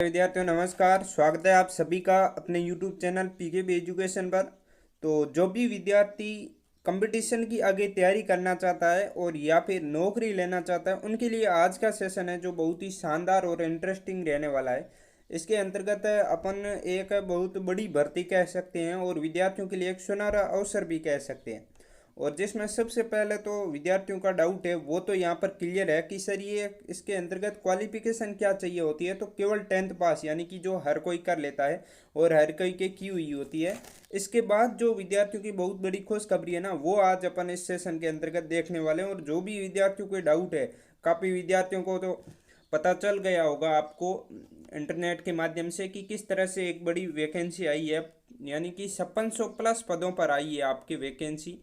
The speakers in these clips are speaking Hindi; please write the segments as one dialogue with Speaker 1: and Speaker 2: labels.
Speaker 1: विद्यार्थियों नमस्कार। स्वागत है आप सभी का अपने YouTube चैनल पीकेबी एजुकेशन पर। तो जो भी विद्यार्थी कंपटीशन की आगे तैयारी करना चाहता है और या फिर नौकरी लेना चाहता है उनके लिए आज का सेशन है जो बहुत ही शानदार और इंटरेस्टिंग रहने वाला है। इसके अंतर्गत अपन एक बहुत बड़ी भर्ती कह सकते हैं और विद्यार्थियों के लिए एक सुनहरा अवसर भी कह सकते हैं। और जिसमें सबसे पहले तो विद्यार्थियों का डाउट है वो तो यहाँ पर क्लियर है कि सर ये इसके अंतर्गत क्वालिफिकेशन क्या चाहिए होती है। तो केवल 10th पास यानी कि जो हर कोई कर लेता है और हर कोई के की हुई होती है। इसके बाद जो विद्यार्थियों की बहुत बड़ी खुशखबरी है ना वो आज अपन इस सेशन के अंतर्गत देखने वाले हैं। और जो भी विद्यार्थियों को डाउट है, काफ़ी विद्यार्थियों को तो पता चल गया होगा आपको इंटरनेट के माध्यम से कि किस तरह से एक बड़ी वैकेंसी आई है, यानी कि 5600 प्लस पदों पर आई है आपकी वैकेंसी।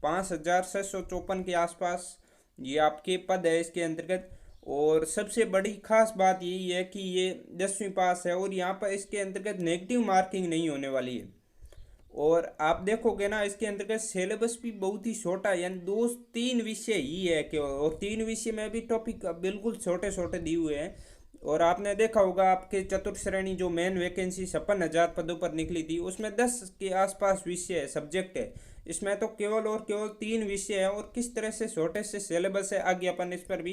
Speaker 1: 5654 के आसपास ये आपके पद है इसके अंतर्गत। और सबसे बड़ी खास बात यही है कि ये 10वीं पास है और यहाँ पर इसके अंतर्गत नेगेटिव मार्किंग नहीं होने वाली है। और आप देखोगे ना इसके अंतर्गत सिलेबस भी बहुत ही छोटा है, यानी दो तीन विषय ही है केवल, और तीन विषय में भी टॉपिक बिल्कुल छोटे छोटे दिए हुए हैं। और आपने देखा होगा आपके चतुर्थ श्रेणी जो मेन वैकेंसी 56,000 पदों पर निकली थी उसमें 10 के आसपास विषय है, सब्जेक्ट है। इसमें तो केवल और केवल तीन विषय है और किस तरह से छोटे से सिलेबस है आगे अपन इस पर भी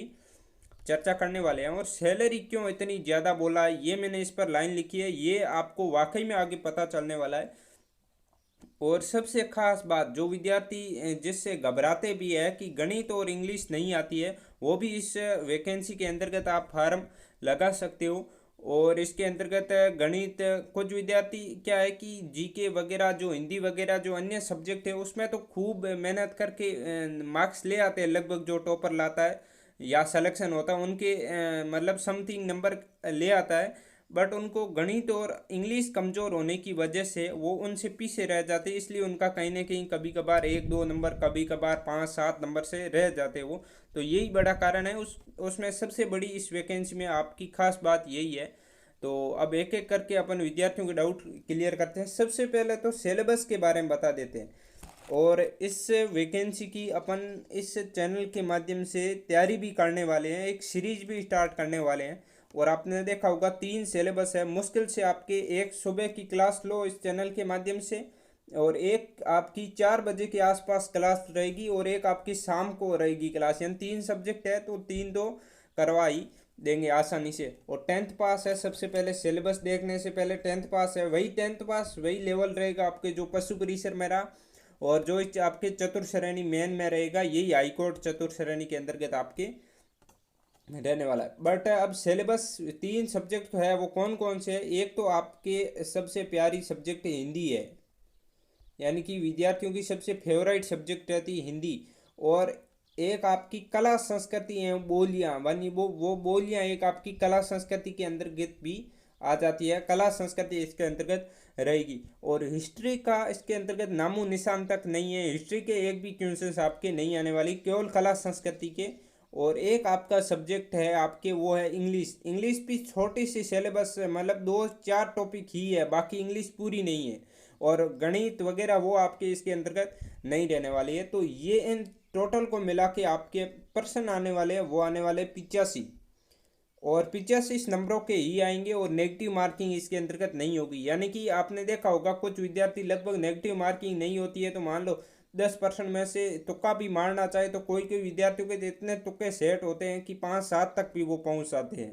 Speaker 1: चर्चा करने वाले हैं। और सैलरी क्यों इतनी ज़्यादा बोला है ये मैंने इस पर लाइन लिखी है, ये आपको वाकई में आगे पता चलने वाला है। और सबसे खास बात जो विद्यार्थी जिससे घबराते भी है कि गणित और इंग्लिश नहीं आती है वो भी इस वैकेंसी के अंतर्गत आप फार्म लगा सकते हो। और इसके अंतर्गत गणित कुछ विद्यार्थी क्या है कि जीके वगैरह जो हिंदी वगैरह जो अन्य सब्जेक्ट है उसमें तो खूब मेहनत करके मार्क्स ले आते हैं, लगभग जो टॉपर लाता है या सिलेक्शन होता है उनके मतलब समथिंग नंबर ले आता है। बट उनको गणित और इंग्लिश कमज़ोर होने की वजह से वो उनसे पीछे रह जाते, इसलिए उनका कहीं ना कहीं कभी कभार 1-2 नंबर, कभी कभार 5-7 नंबर से रह जाते वो। तो यही बड़ा कारण है उसमें सबसे बड़ी इस वैकेंसी में आपकी खास बात यही है। तो अब एक एक करके अपन विद्यार्थियों के डाउट क्लियर करते हैं। सबसे पहले तो सिलेबस के बारे में बता देते हैं। और इस वैकेंसी की अपन इस चैनल के माध्यम से तैयारी भी करने वाले हैं, एक सीरीज भी स्टार्ट करने वाले हैं। और आपने देखा होगा 3 सिलेबस है, मुश्किल से आपके एक सुबह की क्लास लो इस चैनल के माध्यम से, और एक आपकी 4 बजे के आसपास क्लास रहेगी और एक आपकी शाम को रहेगी क्लास, यानी 3 सब्जेक्ट है तो 3 तो करवा ही देंगे आसानी से। और 10th पास है, सबसे पहले सिलेबस देखने से पहले 10th पास है, वही 10th पास वही लेवल रहेगा आपके जो पशु परिसर में रहा और जो आपके चतुर्थ श्रेणी मेन में रहेगा, यही हाईकोर्ट चतुर्थ श्रेणी के अंतर्गत आपके रहने वाला है। बट अब सिलेबस 3 सब्जेक्ट है वो कौन कौन से है। एक तो आपके सबसे प्यारी सब्जेक्ट हिंदी है, यानी कि विद्यार्थियों की सबसे फेवरेट सब्जेक्ट रहती है हिंदी। और एक आपकी कला संस्कृति है, बोलियाँ बनी वो बोलियाँ एक आपकी कला संस्कृति के अंतर्गत भी आ जाती है, कला संस्कृति इसके अंतर्गत रहेगी। और हिस्ट्री का इसके अंतर्गत नामो निशान तक नहीं है, हिस्ट्री के एक भी क्वेश्चंस आपके नहीं आने वाली, केवल कला संस्कृति के। और एक आपका सब्जेक्ट है आपके वो है इंग्लिश। इंग्लिश भी छोटी सी सिलेबस मतलब 2-4 टॉपिक ही है, बाकी इंग्लिश पूरी नहीं है। और गणित वगैरह वो आपके इसके अंतर्गत नहीं रहने वाली है। तो ये इन टोटल को मिला के आपके पर्सन आने वाले हैं वो आने वाले 85, और 85 नंबरों के ही आएंगे और नेगेटिव मार्किंग इसके अंतर्गत नहीं होगी। यानी कि आपने देखा होगा कुछ विद्यार्थी लगभग नेगेटिव मार्किंग नहीं होती है तो मान लो 10% में से तुक्का भी मारना चाहे तो कोई कोई विद्यार्थियों के इतने तुक्के सेट होते हैं कि 5-7 तक भी वो पहुंच जाते हैं,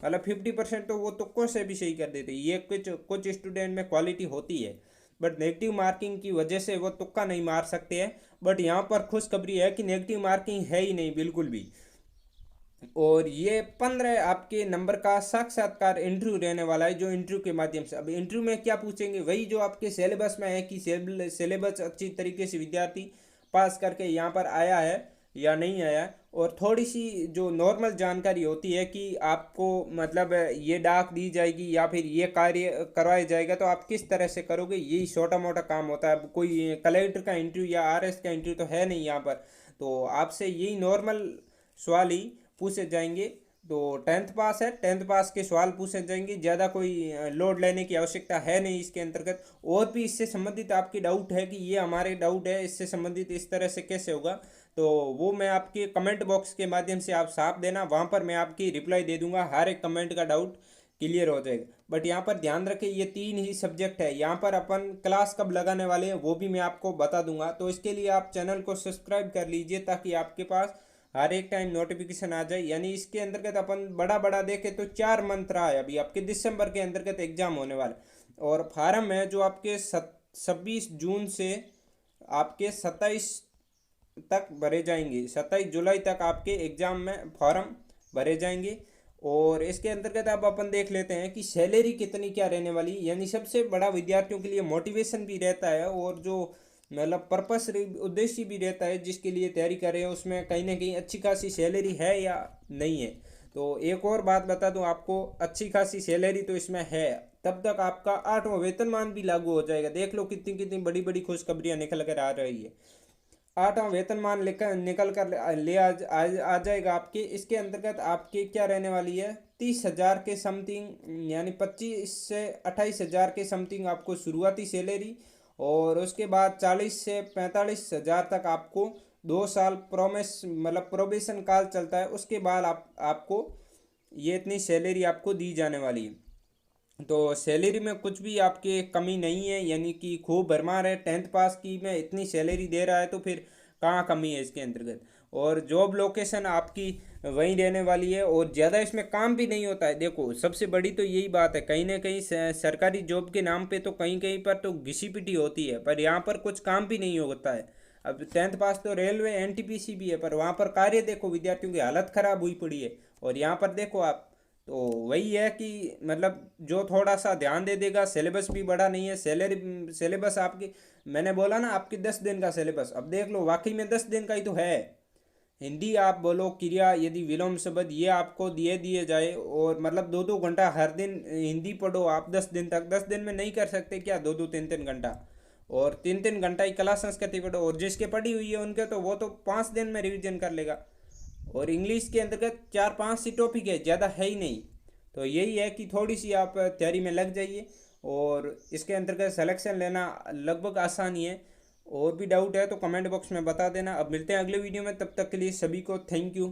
Speaker 1: मतलब 50% तो वो तुक्कों से भी सही कर देते हैं। ये कुछ कुछ स्टूडेंट में क्वालिटी होती है, बट नेगेटिव मार्किंग की वजह से वो तुक्का नहीं मार सकते हैं। बट यहाँ पर खुशखबरी है कि नेगेटिव मार्किंग है ही नहीं बिल्कुल भी। और ये 15 आपके नंबर का साक्षात्कार इंटरव्यू रहने वाला है, जो इंटरव्यू के माध्यम से अब इंटरव्यू में क्या पूछेंगे वही जो आपके सिलेबस में है कि सिलेबस अच्छी तरीके से विद्यार्थी पास करके यहाँ पर आया है या नहीं आया। और थोड़ी सी जो नॉर्मल जानकारी होती है कि आपको मतलब ये डाक दी जाएगी या फिर ये कार्य करवाया जाएगा तो आप किस तरह से करोगे, यही छोटा मोटा काम होता है। कोई कलेक्टर का इंटरव्यू या आरएस का इंटरव्यू तो है नहीं यहाँ पर, तो आपसे यही नॉर्मल सवाल ही पूछे जाएंगे। तो 10th पास है, 10th पास के सवाल पूछे जाएंगे, ज़्यादा कोई लोड लेने की आवश्यकता है नहीं इसके अंतर्गत। और भी इससे संबंधित आपकी डाउट है कि ये हमारे डाउट है इससे संबंधित इस तरह से कैसे होगा, तो वो मैं आपके कमेंट बॉक्स के माध्यम से आप साफ देना, वहाँ पर मैं आपकी रिप्लाई दे दूंगा हर एक कमेंट का डाउट क्लियर हो जाएगा। बट यहाँ पर ध्यान रखें ये 3 ही सब्जेक्ट है। यहाँ पर अपन क्लास कब लगाने वाले हैं वो भी मैं आपको बता दूंगा। तो इसके लिए आप चैनल को सब्सक्राइब कर लीजिए ताकि आपके पास हर एक टाइम नोटिफिकेशन आ जाए। यानी इसके अंतर्गत अपन बड़ा बड़ा देखें तो 4 मंथ रहा है अभी आपके दिसंबर के अंतर्गत एग्जाम होने वाला। और फार्म है जो आपके 26 जून से आपके 27 तक भरे जाएंगे, 27 जुलाई तक आपके एग्जाम में फॉर्म भरे जाएंगे। और इसके अंतर्गत अब अपन देख लेते हैं कि सैलरी कितनी क्या रहने वाली। यानी सबसे बड़ा विद्यार्थियों के लिए मोटिवेशन भी रहता है और जो मतलब पर्पस उद्देश्य भी रहता है जिसके लिए तैयारी कर रहे हैं उसमें कहीं ना कहीं अच्छी खासी सैलरी है या नहीं है। तो एक और बात बता दूं आपको, अच्छी खासी सैलरी तो इसमें है। तब तक आपका 8वां वेतनमान भी लागू हो जाएगा। देख लो कितनी कितनी बड़ी बड़ी खुशखबरियां निकल कर आ रही है। 8वां वेतनमान लेकर निकल कर आ जाएगा आपके। इसके अंतर्गत आपके क्या रहने वाली है, 30,000 के समथिंग, यानी 25 से 28,000 के समथिंग आपको शुरुआती सैलरी। और उसके बाद 40 से 45,000 तक आपको 2 साल प्रोमेस मतलब प्रोबेशन काल चलता है। उसके बाद आपको ये इतनी सैलरी आपको दी जाने वाली है। तो सैलरी में कुछ भी आपके कमी नहीं है, यानी कि खूब भरमार है। 10th पास की में इतनी सैलरी दे रहा है तो फिर कहाँ कमी है इसके अंतर्गत। और जॉब लोकेशन आपकी वहीं रहने वाली है और ज़्यादा इसमें काम भी नहीं होता है। देखो सबसे बड़ी तो यही बात है, कहीं ना कहीं सरकारी जॉब के नाम पे तो कहीं कहीं पर तो घिसी पिटी होती है, पर यहाँ पर कुछ काम भी नहीं होता है। अब 10th पास तो रेलवे एनटीपीसी भी है, पर वहाँ पर कार्य देखो विद्यार्थियों की हालत ख़राब हुई पड़ी है। और यहाँ पर देखो आप, तो वही है कि मतलब जो थोड़ा सा ध्यान दे देगा, सिलेबस भी बड़ा नहीं है। सिलेबस आपकी, मैंने बोला ना आपकी 10 दिन का सिलेबस, अब देख लो वाकई में 10 दिन का ही तो है। हिंदी आप बोलो, क्रिया यदि विलोम शब्द ये आपको दिए दिए जाए और मतलब 2-2 घंटा हर दिन हिंदी पढ़ो आप 10 दिन तक। 10 दिन में नहीं कर सकते क्या 2-2 3-3 घंटा? और 3-3 घंटा ही कला संस्कृति पढ़ो, और जिसके पढ़ी हुई है उनके तो वो तो 5 दिन में रिवीजन कर लेगा। और इंग्लिश के अंतर्गत 4-5 सी टॉपिक है, ज़्यादा है ही नहीं। तो यही है कि थोड़ी सी आप तैयारी में लग जाइए और इसके अंतर्गत सिलेक्शन लेना लगभग आसान ही है। और भी डाउट है तो कमेंट बॉक्स में बता देना। अब मिलते हैं अगले वीडियो में, तब तक के लिए सभी को थैंक यू।